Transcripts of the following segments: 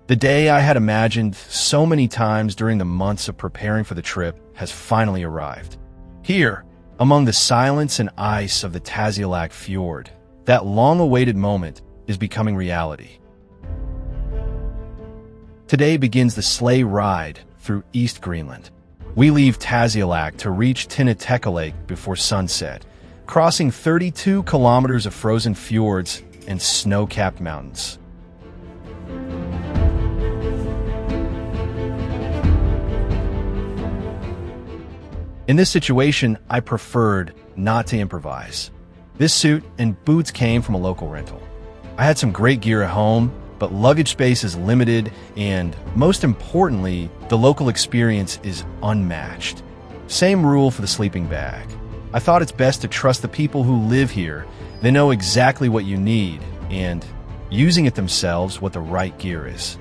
The day I had imagined so many times during the months of preparing for the trip has finally arrived. Here, among the silence and ice of the Tasiilaq fjord, that long-awaited moment is becoming reality. Today begins the sleigh ride through East Greenland. We leave Tasiilaq to reach Tiniteqilaaq before sunset, crossing 32 kilometers of frozen fjords and snow-capped mountains. In this situation, I preferred not to improvise. This suit and boots came from a local rental. I had some great gear at home, but luggage space is limited and, most importantly, the local experience is unmatched. Same rule for the sleeping bag. I thought it's best to trust the people who live here. They know exactly what you need and, using it themselves, what the right gear is.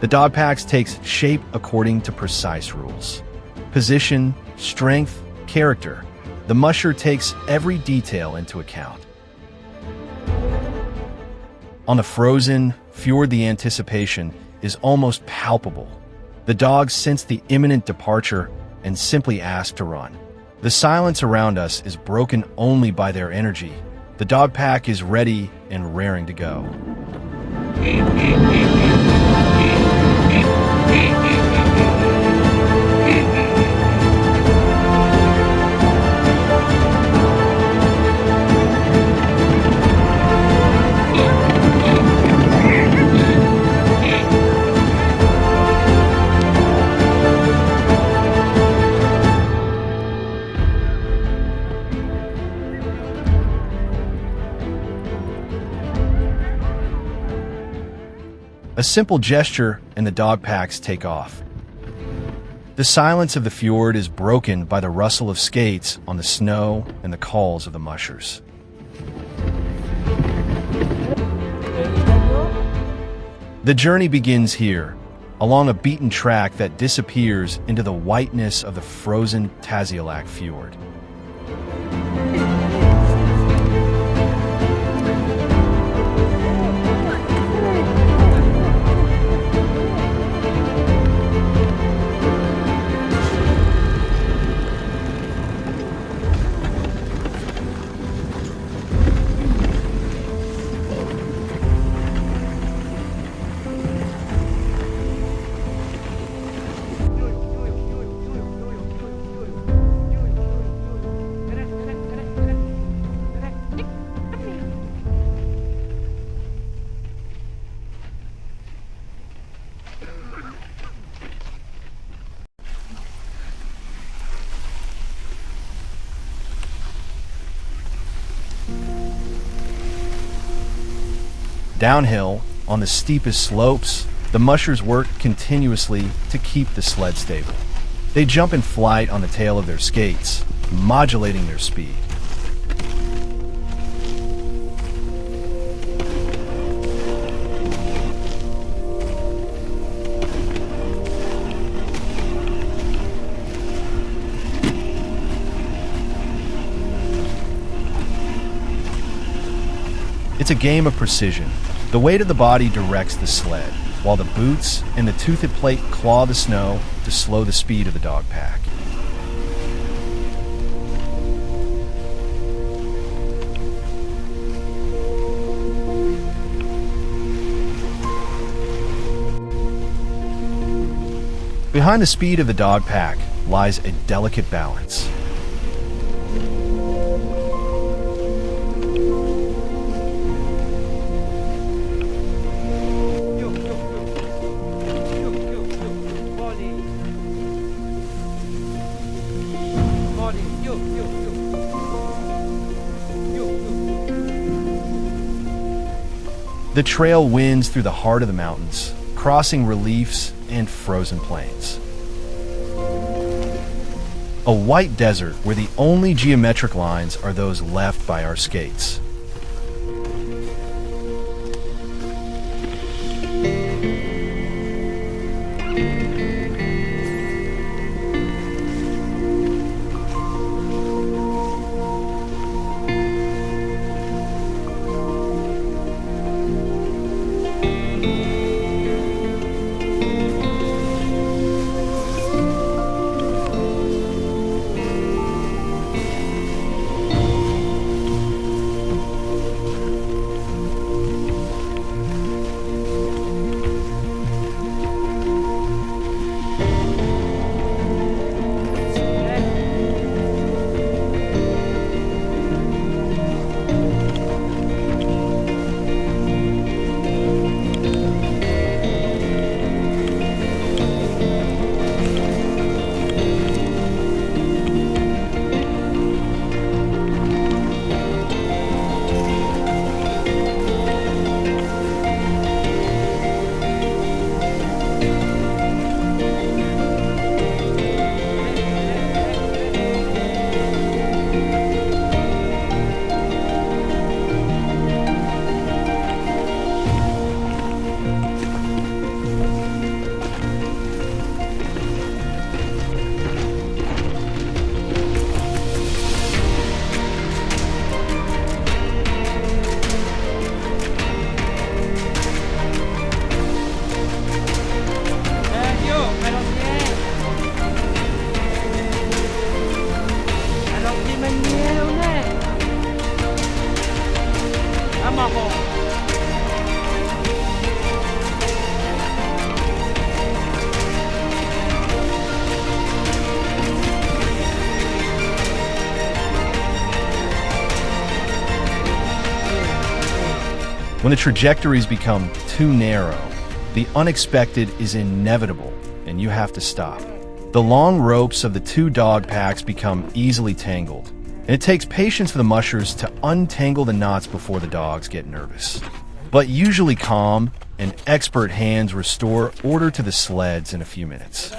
The dog packs takes shape according to precise rules. Position, strength, character. The musher takes every detail into account. On the frozen fjord, the anticipation is almost palpable. The dogs sense the imminent departure and simply ask to run. The silence around us is broken only by their energy. The dog pack is ready and raring to go. A simple gesture and the dog packs take off. The silence of the fjord is broken by the rustle of skates on the snow and the calls of the mushers. The journey begins here, along a beaten track that disappears into the whiteness of the frozen Tasiilaq fjord. Downhill, on the steepest slopes, the mushers work continuously to keep the sled stable. They jump in flight on the tail of their skates, modulating their speed. It's a game of precision. The weight of the body directs the sled, while the boots and the toothed plate claw the snow to slow the speed of the dog pack. Behind the speed of the dog pack lies a delicate balance. The trail winds through the heart of the mountains, crossing reliefs and frozen plains. A white desert where the only geometric lines are those left by our skates. When the trajectories become too narrow, the unexpected is inevitable, and you have to stop. The long ropes of the two dog packs become easily tangled, and it takes patience for the mushers to untangle the knots before the dogs get nervous. But usually calm and expert hands restore order to the sleds in a few minutes.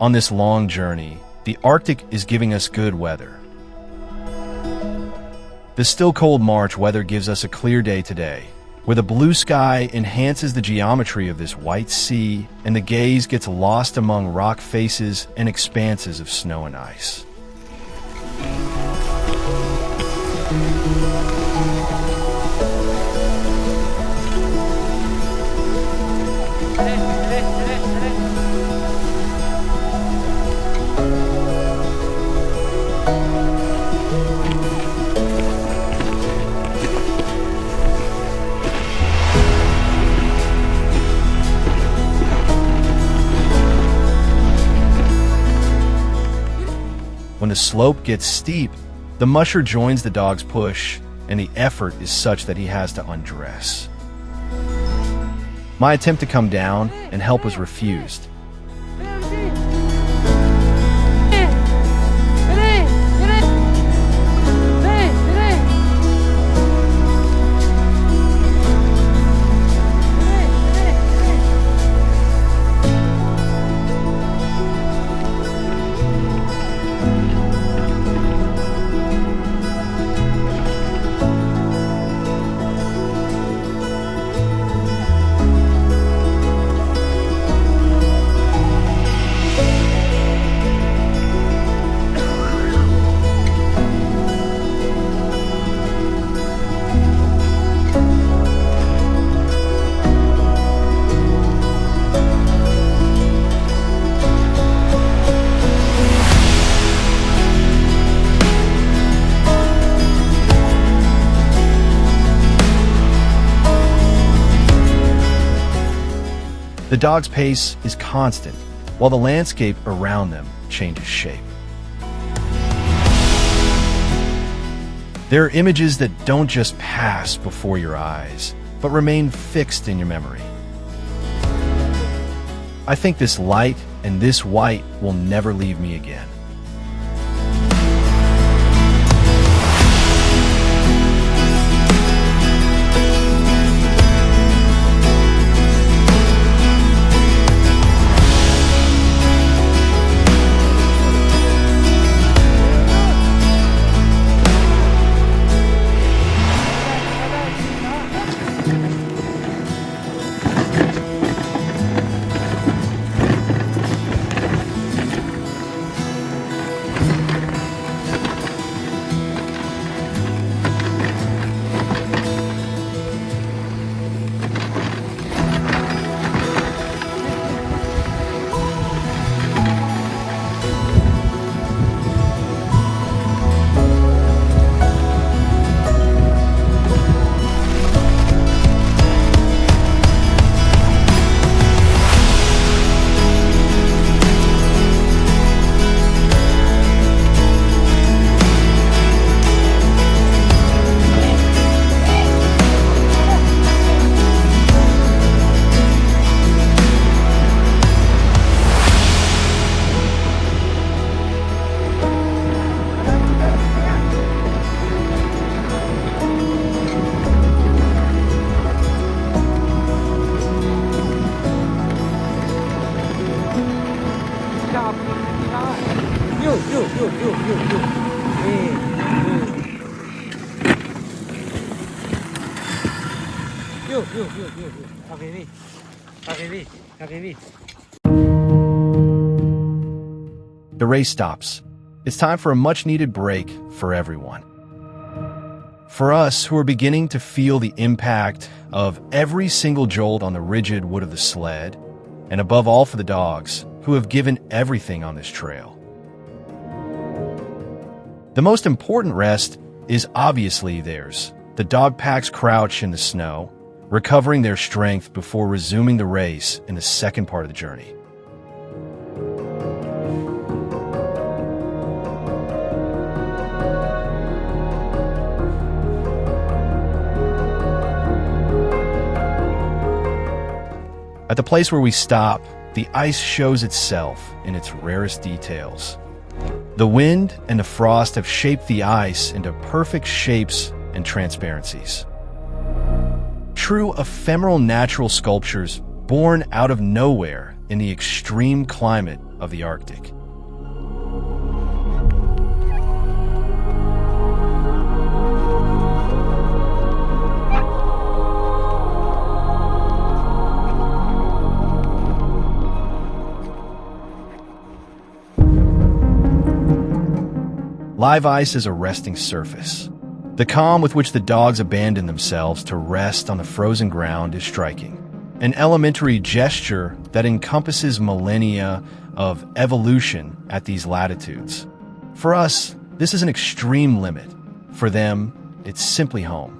On this long journey, the Arctic is giving us good weather. The still cold March weather gives us a clear day today, where the blue sky enhances the geometry of this white sea and the gaze gets lost among rock faces and expanses of snow and ice. When the slope gets steep, the musher joins the dog's push, and the effort is such that he has to undress. My attempt to come down and help was refused. The dog's pace is constant, while the landscape around them changes shape. There are images that don't just pass before your eyes, but remain fixed in your memory. I think this light and this white will never leave me again. The race stops. It's time for a much-needed break for everyone. For us who are beginning to feel the impact of every single jolt on the rigid wood of the sled, and above all for the dogs who have given everything on this trail. The most important rest is obviously theirs. The dog packs crouch in the snow, recovering their strength before resuming the race in the second part of the journey. At the place where we stop, the ice shows itself in its rarest details. The wind and the frost have shaped the ice into perfect shapes and transparencies. True ephemeral natural sculptures born out of nowhere in the extreme climate of the Arctic. Live ice is a resting surface. The calm with which the dogs abandon themselves to rest on the frozen ground is striking. An elementary gesture that encompasses millennia of evolution at these latitudes. For us, this is an extreme limit. For them, it's simply home.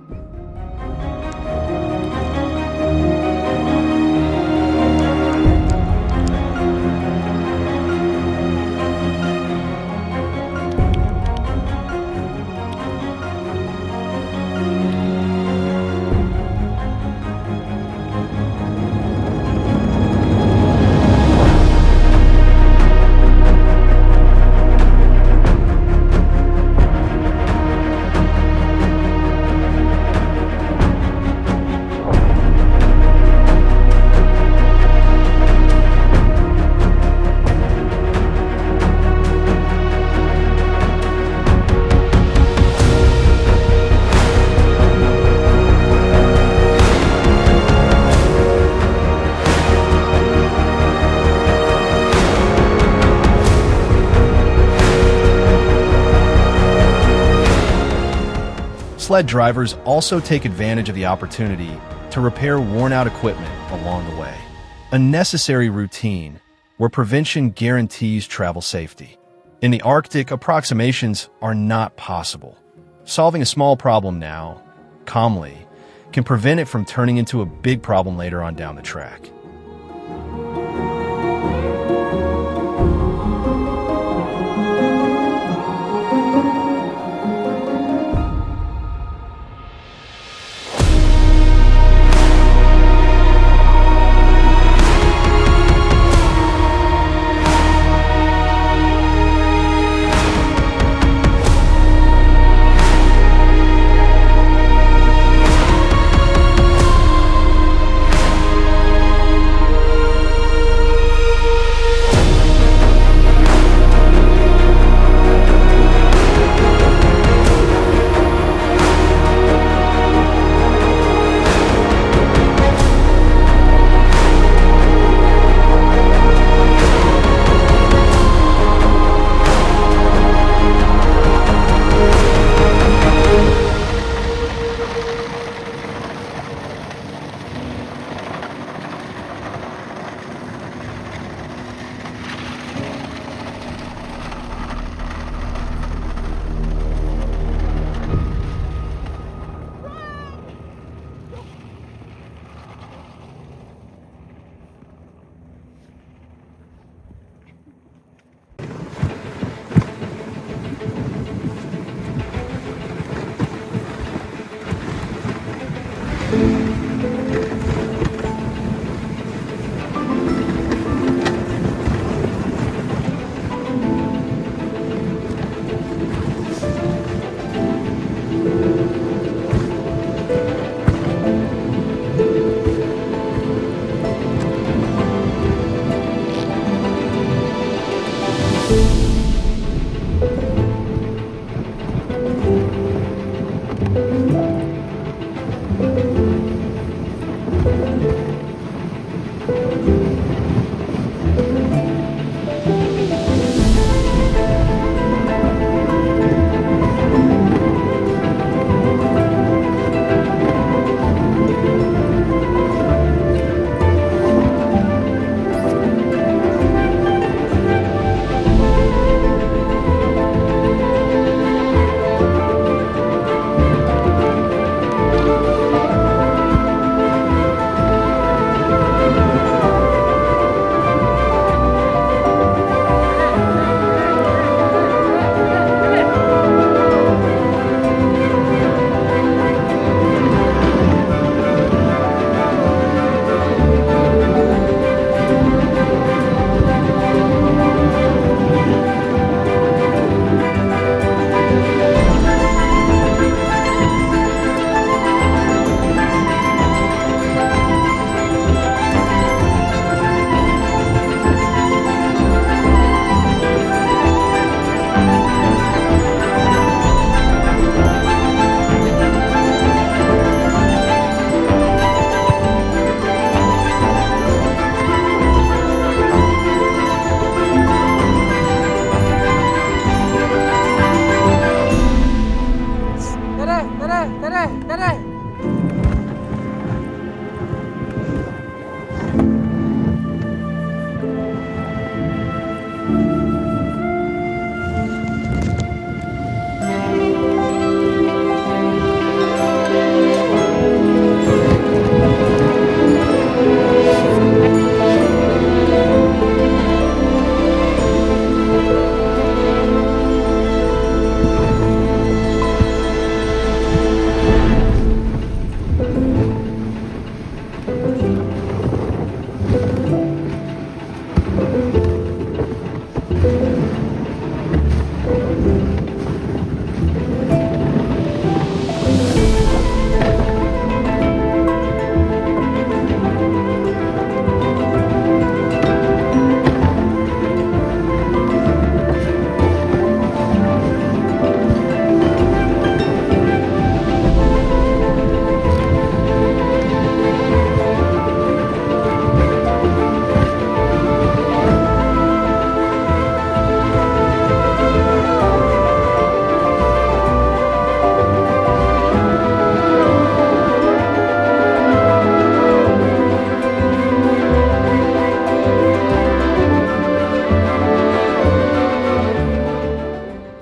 Sled drivers also take advantage of the opportunity to repair worn-out equipment along the way. A necessary routine where prevention guarantees travel safety. In the Arctic, approximations are not possible. Solving a small problem now, calmly, can prevent it from turning into a big problem later on down the track.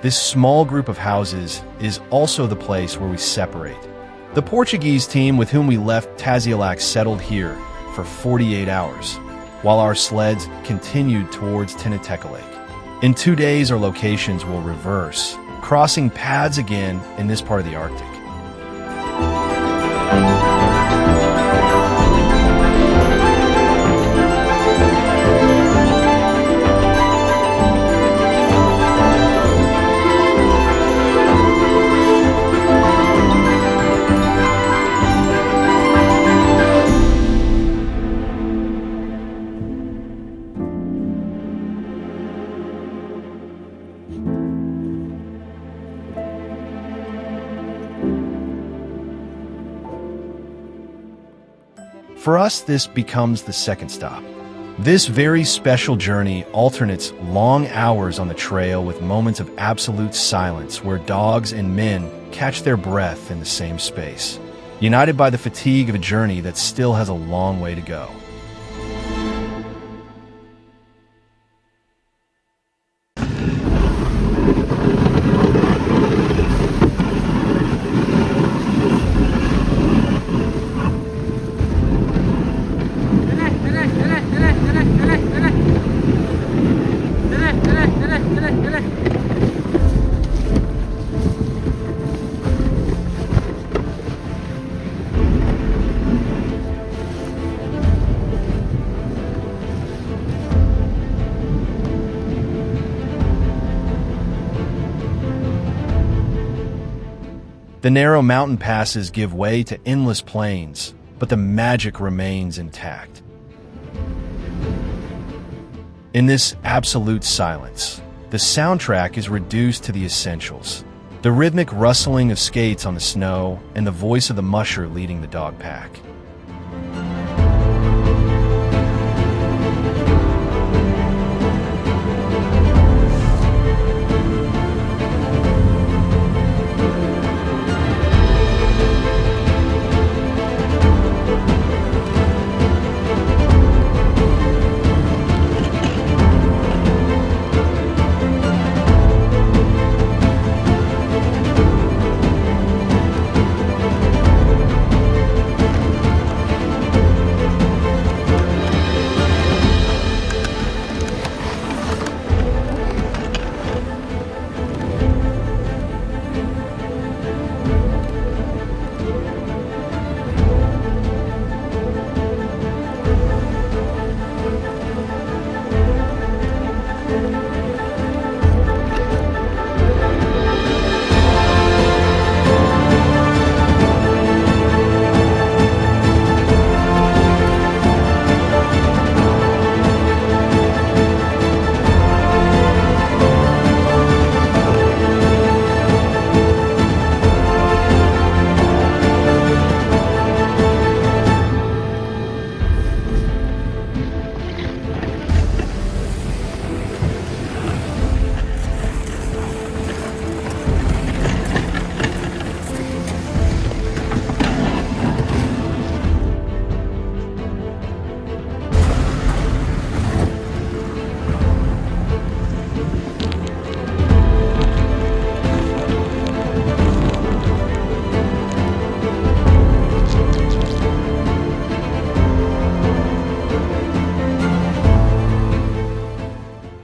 This small group of houses is also the place where we separate. The Portuguese team with whom we left Tasiilaq settled here for 48 hours, while our sleds continued towards Tiniteqilaaq. In 2 days, our locations will reverse, crossing paths again in this part of the Arctic. For us, this becomes the second stop. This very special journey alternates long hours on the trail with moments of absolute silence where dogs and men catch their breath in the same space, united by the fatigue of a journey that still has a long way to go. The narrow mountain passes give way to endless plains, but the magic remains intact. In this absolute silence, the soundtrack is reduced to the essentials: the rhythmic rustling of skates on the snow and the voice of the musher leading the dog pack.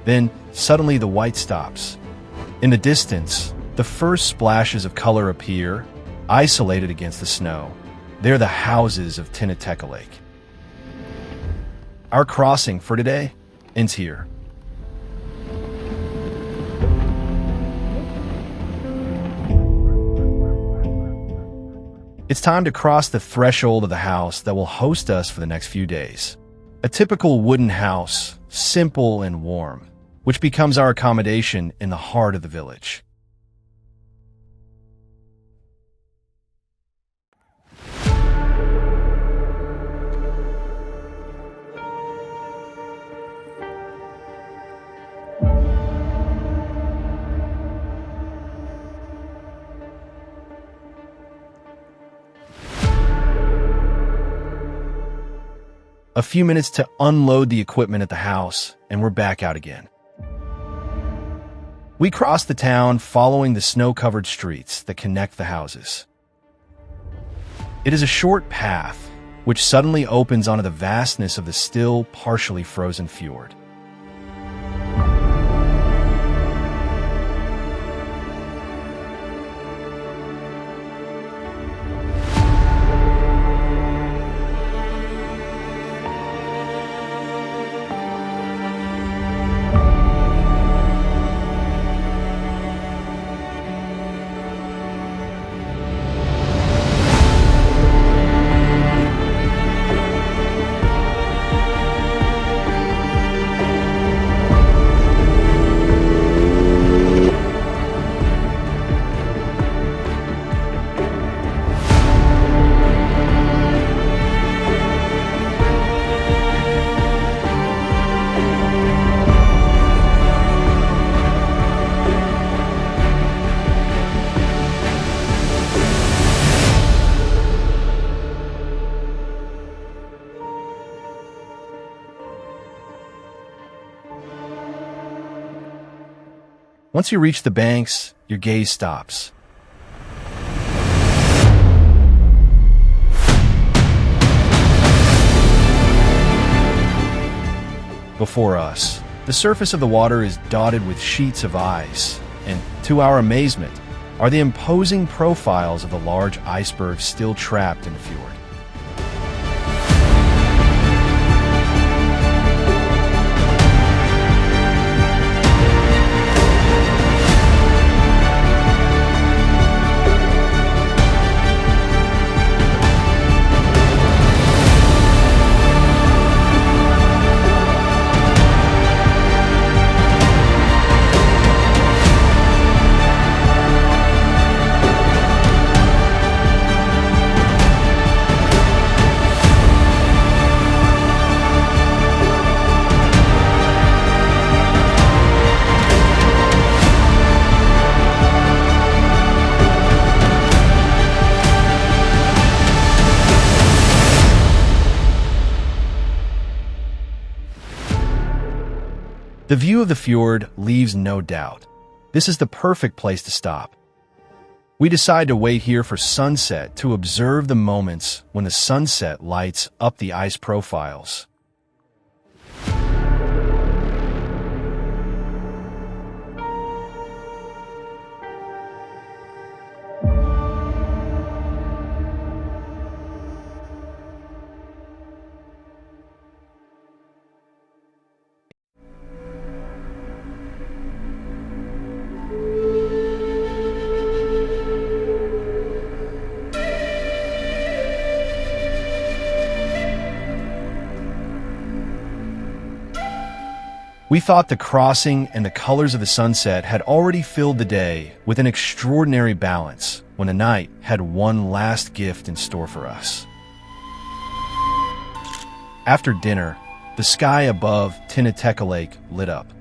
Then, suddenly the white stops. In the distance, the first splashes of color appear, isolated against the snow. They're the houses of Tiniteqilaaq. Our crossing for today ends here. It's time to cross the threshold of the house that will host us for the next few days. A typical wooden house, simple and warm, which becomes our accommodation in the heart of the village. A few minutes to unload the equipment at the house, and we're back out again. We crossed the town following the snow-covered streets that connect the houses. It is a short path, which suddenly opens onto the vastness of the still, partially frozen fjord. Once you reach the banks, your gaze stops. Before us, the surface of the water is dotted with sheets of ice, and to our amazement, are the imposing profiles of the large icebergs still trapped in the fjord. The view of the fjord leaves no doubt. This is the perfect place to stop. We decide to wait here for sunset to observe the moments when the sunset lights up the ice profiles. We thought the crossing and the colors of the sunset had already filled the day with an extraordinary balance when the night had one last gift in store for us. After dinner, the sky above Tiniteqilaaq lit up.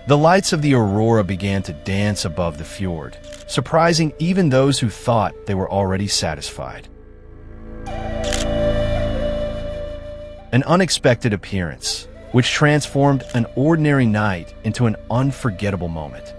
The lights of the aurora began to dance above the fjord, surprising even those who thought they were already satisfied. An unexpected appearance, which transformed an ordinary night into an unforgettable moment.